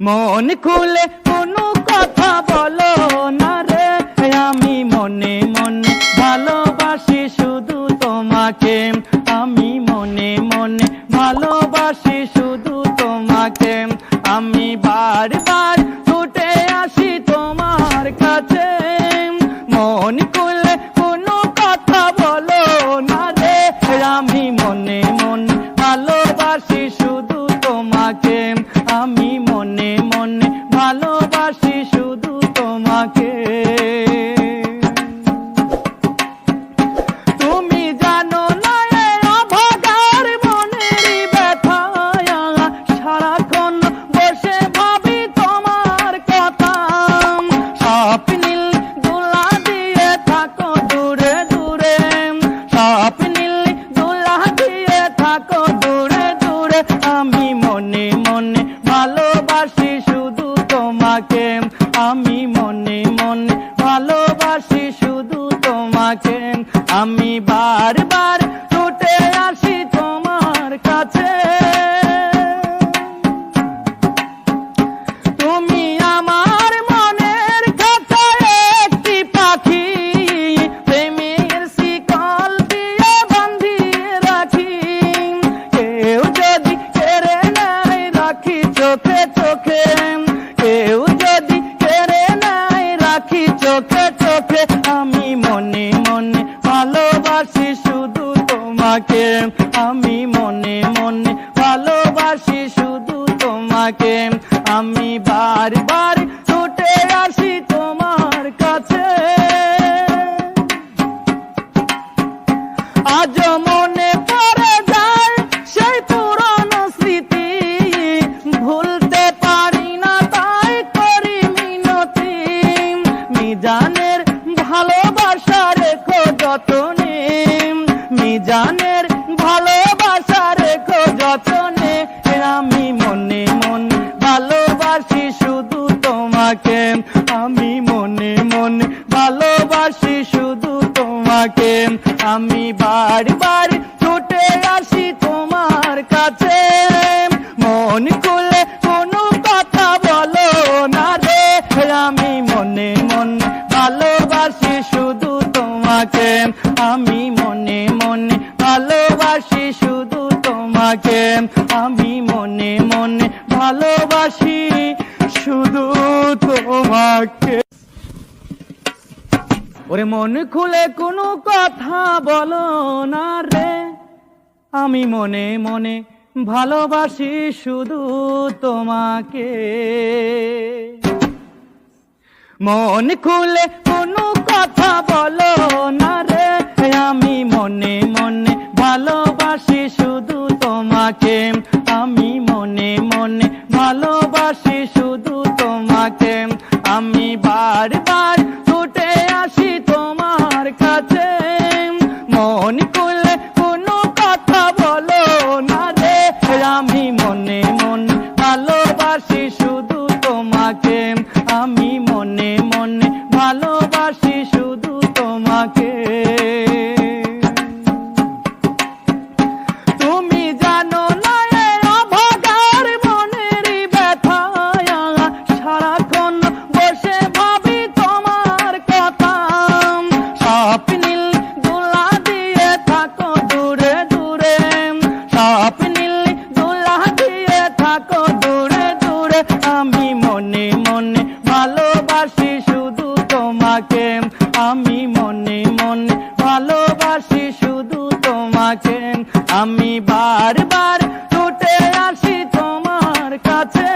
মন খুলে কোনো কথা বলো না রে, আমি মনে মনে ভালোবাসি শুধু তোমাকে, আমি মনে মনে ভালোবাসি শুধু তোমাকে। আমি বারবার ছুটে আসি তোমার কাছে, মন খুলে কোনো কথা বলো না রে, আমি মনে মনে ভালোবাসি শুধু তোমাকে, আমি মনে মনে ভালোবাসি শুধু তোমাকে। তুমি জানো না অভাগার মনের ব্যথা, সারাক্ষণ বসে ভাবি তোমার কথা, স্বপ্নিল দোলা দিয়ে থাকো দূরে দূরে, স্বপ্নিল দোলা দিয়ে থাকো দূরে দূরে, আমি মনে মনে ভালোবাসি শুধু তোমাকে, আমি মনে মনে ভালোবাসি শুধু তোমাকে। আমি বারবার ছুটে আসি তোমার কাছে, তুমি আমার মনের খাতায় একটি পাখি, প্রেমের শিকল দিয়ে বাঁধিয়ে রাখি, কেউ যদি কেড়ে নেয় রাখি চোখে চোখে, কেউ যদি কেড়ে নেয় রাখি চোখে চোখে, আমি মনে মনে ভালোবাসি শুধু তোমাকে, আমি মনে মনে ভালোবাসি শুধু তোমাকে। আমি বারবার ছুটে আসি তোমার কাছে, আজ মনে পড়ে যায় সেই পুরনো স্মৃতি, ভুলতে পারি না তাই করি মিনতি, মিজানের ভালোবাসা রেখো যতনে, মিজানের ভালোবাসা রেখো যতনে, আমি মনে মনে ভালোবাসি শুধু তোমাকে, আমি মনে মনে ভালোবাসি শুধু তোমাকে। আমি বারবার ছুটে আসি তোমার কাছে, মন খুলে কোনো কথা বলো না রে, আমি মনে মনে ভালোবাসি শুধু তোমাকে, আমি মনে মনে ভালোবাসি শুধু তোমাকে, আমি মনে মনে ভালোবাসি শুধু তোমাকে। ওরে মন খুলে কোনো কথা বলো না রে, আমি মনে মনে ভালোবাসি শুধু তোমাকে। মন খুলে কোনো কথা বলো না রে, আমি মনে মনে ভালোবাসি শুধু তোমাকে, আমি মনে মনে ভালোবাসি শুধু তোমাকে। আমি বারবার ছুটে আসি তোমার কাছে, মন খুলে কোনো কথা বলো না রে, আমি মনে মনে ভালোবাসি শুধু তোমাকে, আমি মনে মনে ভালোবাসি শুধু তোমাকে। তুমি জানো না অভাগার মনের ব্যথা, সারাক্ষণ বসে ভাবি তোমার কথা, স্বপ্নিল দোলা দিয়ে থাকো দূরে দূরে, স্বপ্নিল দোলা দিয়ে থাকো দূরে দূরে, আমি মনে মনে ভালোবাসি শুধু তোমাকে, আমি মনে মনে ভালোবাসি শুধু তোমাকে। আমি বারবার ছুটে আসি তোমার কাছে,